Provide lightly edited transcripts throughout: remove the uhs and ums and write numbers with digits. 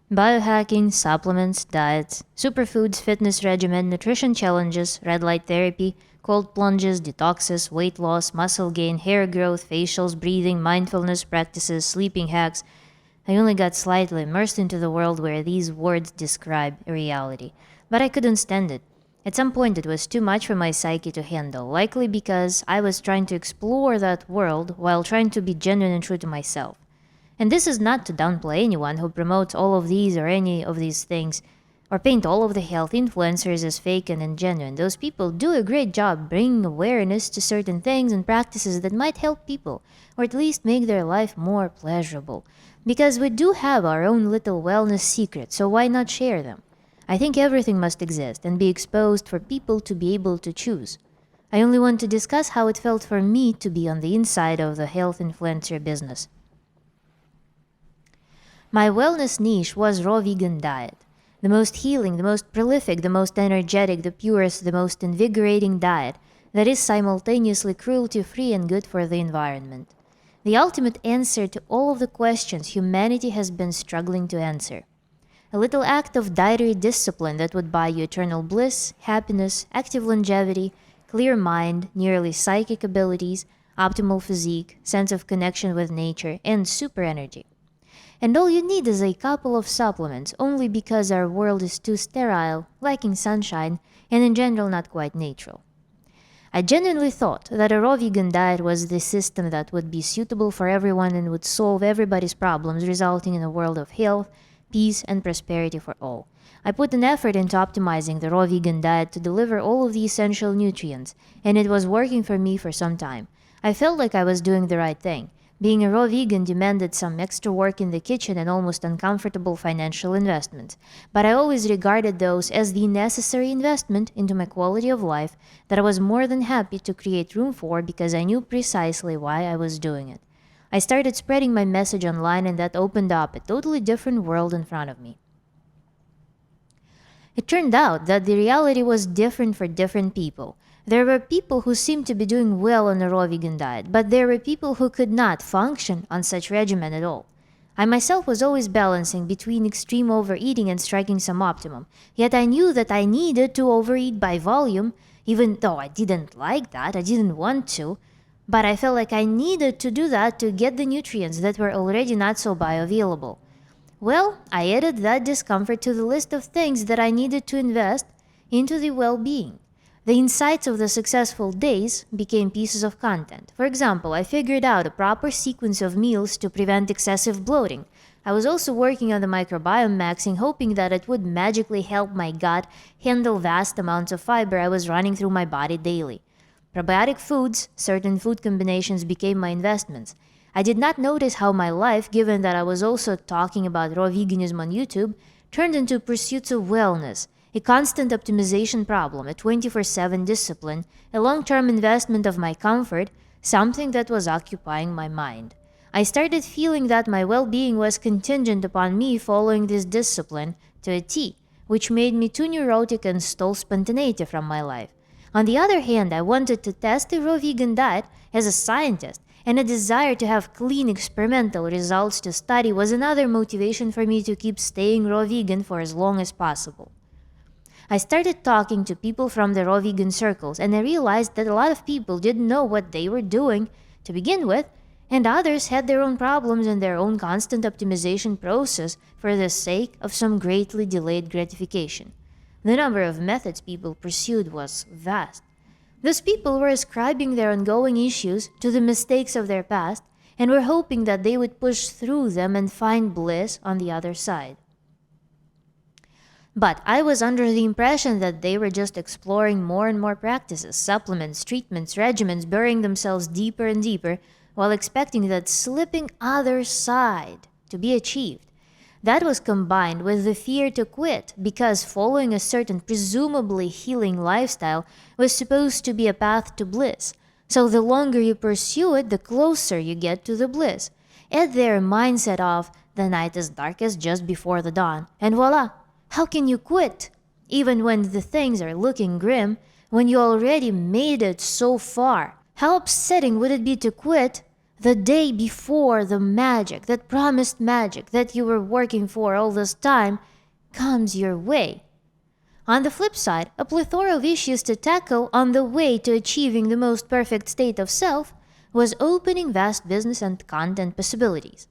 Biohacking, supplements, diets, superfoods, fitness regimen, nutrition challenges, red light therapy, cold plunges, detoxes, weight loss, muscle gain, hair growth, facials, breathing, mindfulness practices, sleeping hacks. I only got slightly immersed into the world where these words describe a reality. But I couldn't stand it. At some point, it was too much for my psyche to handle, likely because I was trying to explore that world while trying to be genuine and true to myself. And this is not to downplay anyone who promotes all of these or any of these things, or paint all of the health influencers as fake and ingenuine. Those people do a great job bringing awareness to certain things and practices that might help people, or at least make their life more pleasurable. Because we do have our own little wellness secrets, so why not share them? I think everything must exist and be exposed for people to be able to choose. I only want to discuss how it felt for me to be on the inside of the health influencer business. My wellness niche was raw vegan diet. The most healing, the most prolific, the most energetic, the purest, the most invigorating diet that is simultaneously cruelty-free and good for the environment. The ultimate answer to all of the questions humanity has been struggling to answer. A little act of dietary discipline that would buy you eternal bliss, happiness, active longevity, clear mind, nearly psychic abilities, optimal physique, sense of connection with nature, and super energy. And all you need is a couple of supplements, only because our world is too sterile, lacking sunshine, and in general not quite natural. I genuinely thought that a raw vegan diet was the system that would be suitable for everyone and would solve everybody's problems, resulting in a world of health, peace, and prosperity for all. I put an effort into optimizing the raw vegan diet to deliver all of the essential nutrients, and it was working for me for some time. I felt like I was doing the right thing. Being a raw vegan demanded some extra work in the kitchen and almost uncomfortable financial investments, but I always regarded those as the necessary investment into my quality of life that I was more than happy to create room for because I knew precisely why I was doing it. I started spreading my message online, and that opened up a totally different world in front of me. It turned out that the reality was different for different people. There were people who seemed to be doing well on a raw vegan diet, but there were people who could not function on such regimen at all. I myself was always balancing between extreme overeating and striking some optimum, yet I knew that I needed to overeat by volume, even though I didn't like that, I didn't want to, but I felt like I needed to do that to get the nutrients that were already not so bioavailable. Well, I added that discomfort to the list of things that I needed to invest into the well-being. The insights of the successful days became pieces of content. For example, I figured out a proper sequence of meals to prevent excessive bloating. I was also working on the microbiome maxing, hoping that it would magically help my gut handle vast amounts of fiber I was running through my body daily. Probiotic foods, certain food combinations became my investments. I did not notice how my life, given that I was also talking about raw veganism on YouTube, turned into pursuits of wellness, a constant optimization problem, a 24/7 discipline, a long-term investment of my comfort, something that was occupying my mind. I started feeling that my well-being was contingent upon me following this discipline to a T, which made me too neurotic and stole spontaneity from my life. On the other hand, I wanted to test the raw vegan diet as a scientist, and a desire to have clean experimental results to study was another motivation for me to keep staying raw vegan for as long as possible. I started talking to people from the raw vegan circles, and I realized that a lot of people didn't know what they were doing to begin with, and others had their own problems and their own constant optimization process for the sake of some greatly delayed gratification. The number of methods people pursued was vast. Those people were ascribing their ongoing issues to the mistakes of their past and were hoping that they would push through them and find bliss on the other side. But I was under the impression that they were just exploring more and more practices, supplements, treatments, regimens, burying themselves deeper and deeper while expecting that slipping other side to be achieved. That was combined with the fear to quit because following a certain presumably healing lifestyle was supposed to be a path to bliss. So the longer you pursue it, the closer you get to the bliss. Add their mindset of the night is darkest just before the dawn, and voila! How can you quit? Even when the things are looking grim, when you already made it so far. How upsetting would it be to quit The day before the magic, that promised magic that you were working for all this time, comes your way. On the flip side, a plethora of issues to tackle on the way to achieving the most perfect state of self was opening vast business and content possibilities.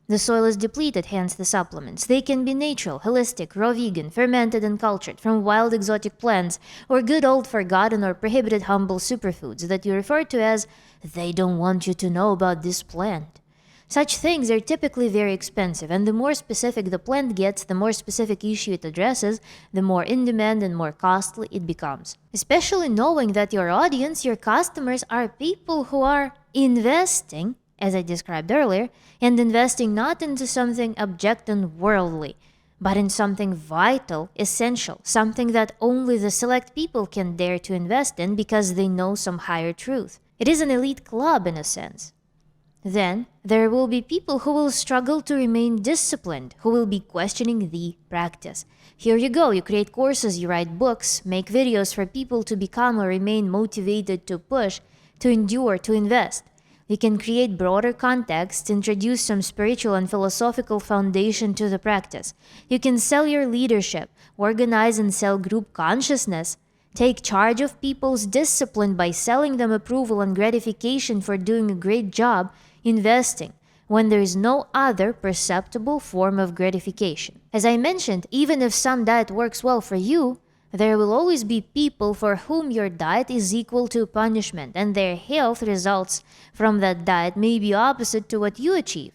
The soil is depleted, hence the supplements. They can be natural, holistic, raw vegan, fermented and cultured from wild exotic plants, or good old forgotten or prohibited humble superfoods that you refer to as they don't want you to know about this plant. Such things are typically very expensive, and the more specific the plant gets, the more specific issue it addresses, the more in demand and more costly it becomes. Especially knowing that your audience, your customers, are people who are investing, as I described earlier, and investing not into something abject and worldly, but in something vital, essential, something that only the select people can dare to invest in because they know some higher truth. It is an elite club in a sense. Then, there will be people who will struggle to remain disciplined, who will be questioning the practice. Here you go, you create courses, you write books, make videos for people to become or remain motivated to push, to endure, to invest. You can create broader contexts, introduce some spiritual and philosophical foundation to the practice. You can sell your leadership, organize and sell group consciousness, take charge of people's discipline by selling them approval and gratification for doing a great job investing when there is no other perceptible form of gratification. As I mentioned, even if some diet works well for you, there will always be people for whom your diet is equal to punishment, and their health results from that diet may be opposite to what you achieve.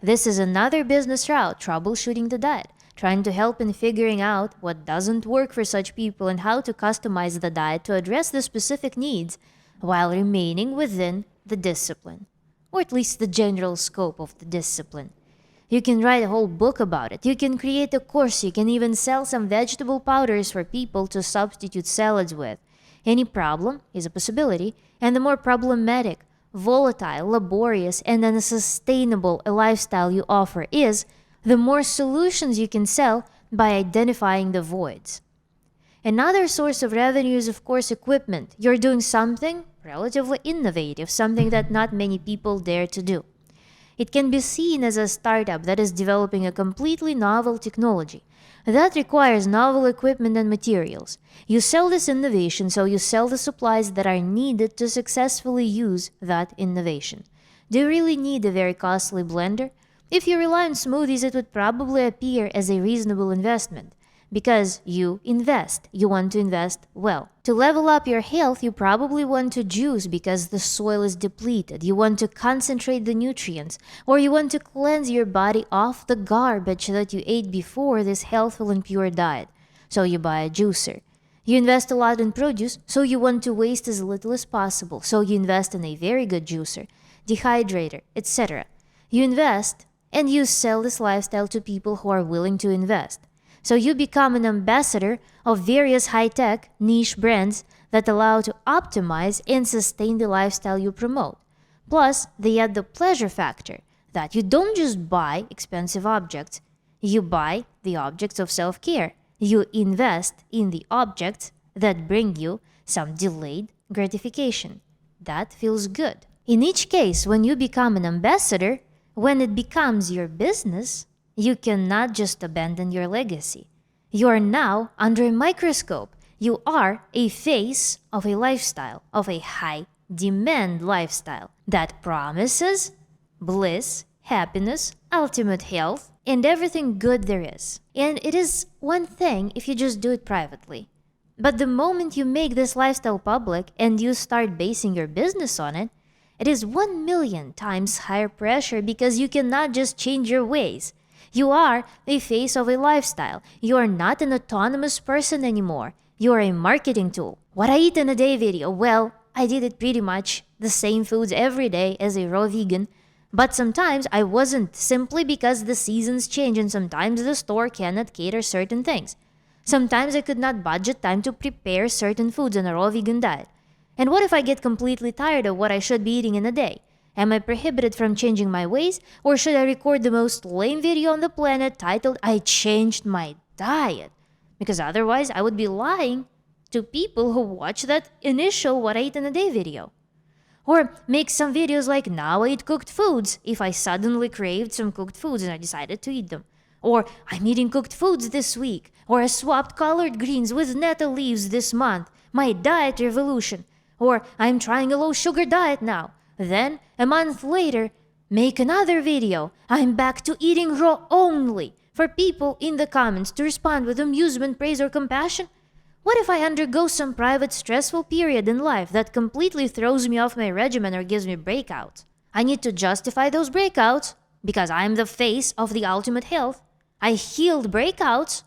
This is another business route, troubleshooting the diet, trying to help in figuring out what doesn't work for such people and how to customize the diet to address the specific needs while remaining within the discipline, or at least the general scope of the discipline. You can write a whole book about it. You can create a course. You can even sell some vegetable powders for people to substitute salads with. Any problem is a possibility, and the more problematic, volatile, laborious, and unsustainable a lifestyle you offer is, the more solutions you can sell by identifying the voids. Another source of revenue is, of course, equipment. You're doing something relatively innovative, something that not many people dare to do. It can be seen as a startup that is developing a completely novel technology. That requires novel equipment and materials. You sell this innovation, so you sell the supplies that are needed to successfully use that innovation. Do you really need a very costly blender? If you rely on smoothies, it would probably appear as a reasonable investment. Because you invest. You want to invest well. To level up your health, you probably want to juice because the soil is depleted. You want to concentrate the nutrients, or you want to cleanse your body off the garbage that you ate before this healthful and pure diet. So you buy a juicer. You invest a lot in produce, so you want to waste as little as possible. So you invest in a very good juicer, dehydrator, etc. You invest, and you sell this lifestyle to people who are willing to invest. So you become an ambassador of various high-tech, niche brands that allow to optimize and sustain the lifestyle you promote. Plus, they add the pleasure factor that you don't just buy expensive objects, you buy the objects of self-care. You invest in the objects that bring you some delayed gratification. That feels good. In each case, when you become an ambassador, when it becomes your business, you cannot just abandon your legacy. You are now under a microscope. You are a face of a lifestyle, of a high-demand lifestyle that promises bliss, happiness, ultimate health, and everything good there is. And it is one thing if you just do it privately. But the moment you make this lifestyle public and you start basing your business on it, it is 1,000,000 times higher pressure because you cannot just change your ways. You are a face of a lifestyle. You are not an autonomous person anymore. You are a marketing tool. What I eat in a day video, well, I did it pretty much the same foods every day as a raw vegan. But sometimes I wasn't, simply because the seasons change and sometimes the store cannot cater certain things. Sometimes I could not budget time to prepare certain foods on a raw vegan diet. And what if I get completely tired of what I should be eating in a day? Am I prohibited from changing my ways, or should I record the most lame video on the planet titled "I changed my diet"? Because otherwise I would be lying to people who watch that initial "What I Eat in a Day" video. Or make some videos like now I eat cooked foods if I suddenly craved some cooked foods and I decided to eat them. Or I'm eating cooked foods this week. Or I swapped collard greens with nettle leaves this month. My diet revolution. Or I'm trying a low sugar diet now. Then, a month later, make another video. I'm back to eating raw only. For people in the comments to respond with amusement, praise, or compassion. What if I undergo some private stressful period in life that completely throws me off my regimen or gives me breakouts? I need to justify those breakouts because I'm the face of the ultimate health. I healed breakouts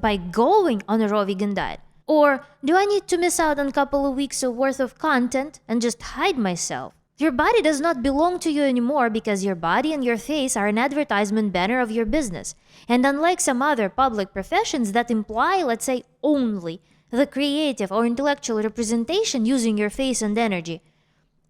by going on a raw vegan diet. Or do I need to miss out on a couple of weeks of worth of content and just hide myself? Your body does not belong to you anymore because your body and your face are an advertisement banner of your business. And unlike some other public professions that imply, let's say, only the creative or intellectual representation using your face and energy,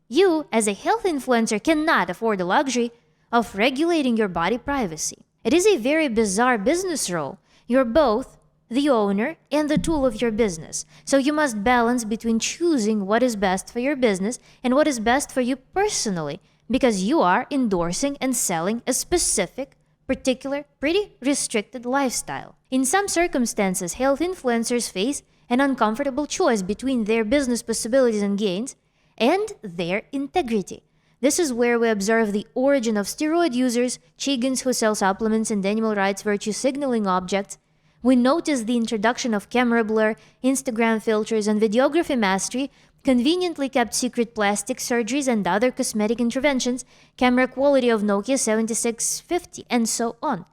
you, as a health influencer, cannot afford the luxury of regulating your body privacy. It is a very bizarre business role. You're both the owner and the tool of your business. So you must balance between choosing what is best for your business and what is best for you personally, because you are endorsing and selling a specific, particular, pretty restricted lifestyle. In some circumstances, health influencers face an uncomfortable choice between their business possibilities and gains and their integrity. This is where we observe the origin of steroid users, Chigans who sell supplements, and animal rights virtue signaling objects. We notice the introduction of camera blur, Instagram filters, and videography mastery, conveniently kept secret plastic surgeries and other cosmetic interventions, camera quality of Nokia 7650, and so on.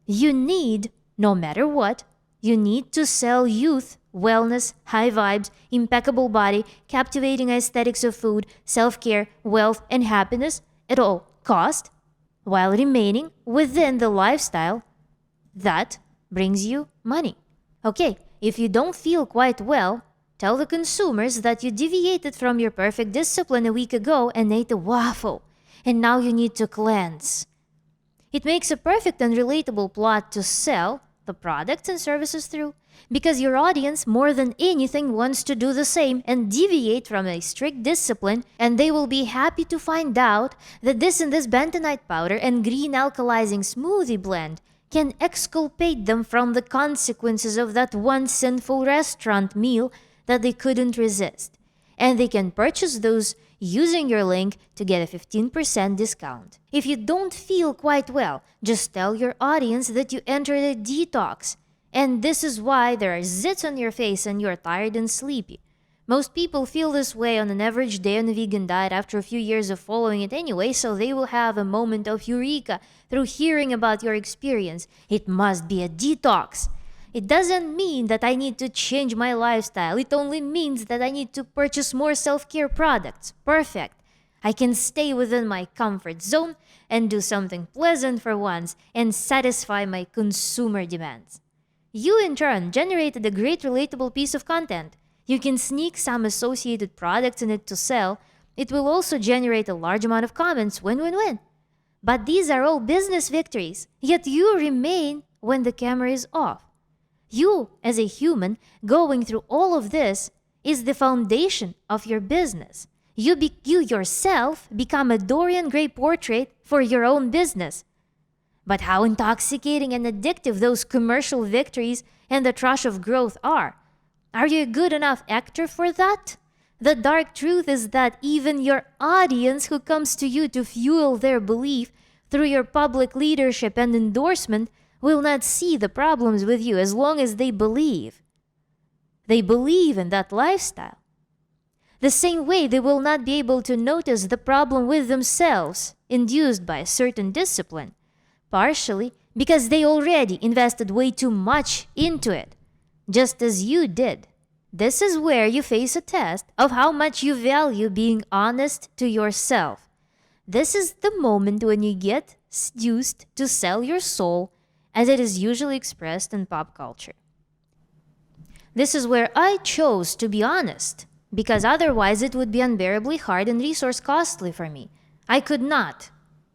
You need, no matter what, you need to sell youth, wellness, high vibes, impeccable body, captivating aesthetics of food, self-care, wealth, and happiness at all cost, while remaining within the lifestyle that brings you money. Okay, if you don't feel quite well, tell the consumers that you deviated from your perfect discipline a week ago and ate a waffle, and now you need to cleanse. It makes a perfect and relatable plot to sell the products and services through, because your audience more than anything wants to do the same and deviate from a strict discipline, and they will be happy to find out that this and this bentonite powder and green alkalizing smoothie blend can exculpate them from the consequences of that one sinful restaurant meal that they couldn't resist. And they can purchase those using your link to get a 15% discount. If you don't feel quite well, just tell your audience that you entered a detox. And this is why there are zits on your face and you're tired and sleepy. Most people feel this way on an average day on a vegan diet after a few years of following it anyway, so they will have a moment of eureka through hearing about your experience. It must be a detox. It doesn't mean that I need to change my lifestyle. It only means that I need to purchase more self-care products. Perfect. I can stay within my comfort zone and do something pleasant for once and satisfy my consumer demands. You, in turn, generated a great relatable piece of content. You can sneak some associated products in it to sell. It will also generate a large amount of comments, win-win-win. But these are all business victories, yet you remain when the camera is off. You, as a human, going through all of this is the foundation of your business. You yourself become a Dorian Gray portrait for your own business. But how intoxicating and addictive those commercial victories and the trash of growth are. Are you a good enough actor for that? The dark truth is that even your audience who comes to you to fuel their belief through your public leadership and endorsement will not see the problems with you as long as they believe. They believe in that lifestyle. The same way they will not be able to notice the problem with themselves induced by a certain discipline, partially because they already invested way too much into it, just as you did. This is where you face a test of how much you value being honest to yourself. This is the moment when you get seduced to sell your soul, as it is usually expressed in pop culture. This is where I chose to be honest, because otherwise it would be unbearably hard and resource costly for me. I could not,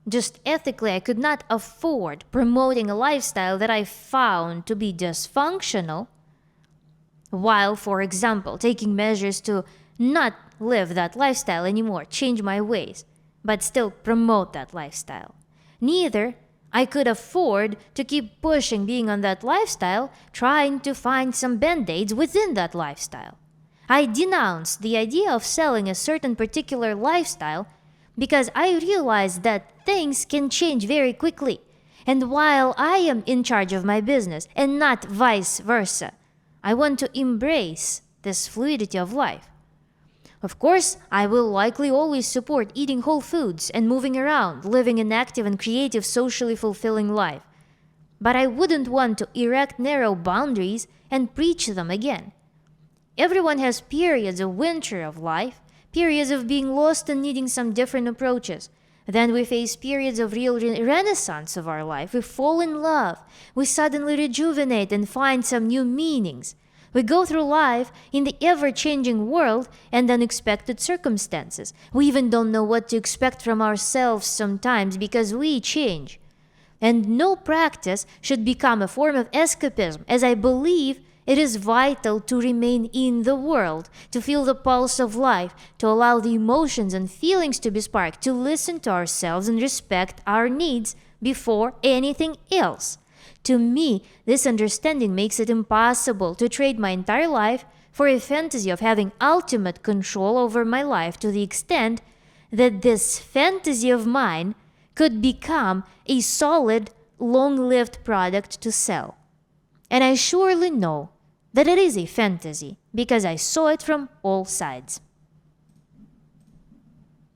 just ethically, I could not afford promoting a lifestyle that I found to be dysfunctional, while, for example, taking measures to not live that lifestyle anymore, change my ways, but still promote that lifestyle. Neither I could afford to keep pushing being on that lifestyle, trying to find some band-aids within that lifestyle. I denounced the idea of selling a certain particular lifestyle because I realized that things can change very quickly. And while I am in charge of my business and not vice versa, I want to embrace this fluidity of life. Of course, I will likely always support eating whole foods and moving around, living an active and creative, socially fulfilling life. But I wouldn't want to erect narrow boundaries and preach them again. Everyone has periods of winter of life, periods of being lost and needing some different approaches. Then we face periods of real renaissance of our life. We fall in love. We suddenly rejuvenate and find some new meanings. We go through life in the ever-changing world and unexpected circumstances. We even don't know what to expect from ourselves sometimes because we change. And no practice should become a form of escapism, as I believe it is vital to remain in the world, to feel the pulse of life, to allow the emotions and feelings to be sparked, to listen to ourselves and respect our needs before anything else. To me, this understanding makes it impossible to trade my entire life for a fantasy of having ultimate control over my life, to the extent that this fantasy of mine could become a solid, long-lived product to sell. And I surely know that it is a fantasy because I saw it from all sides.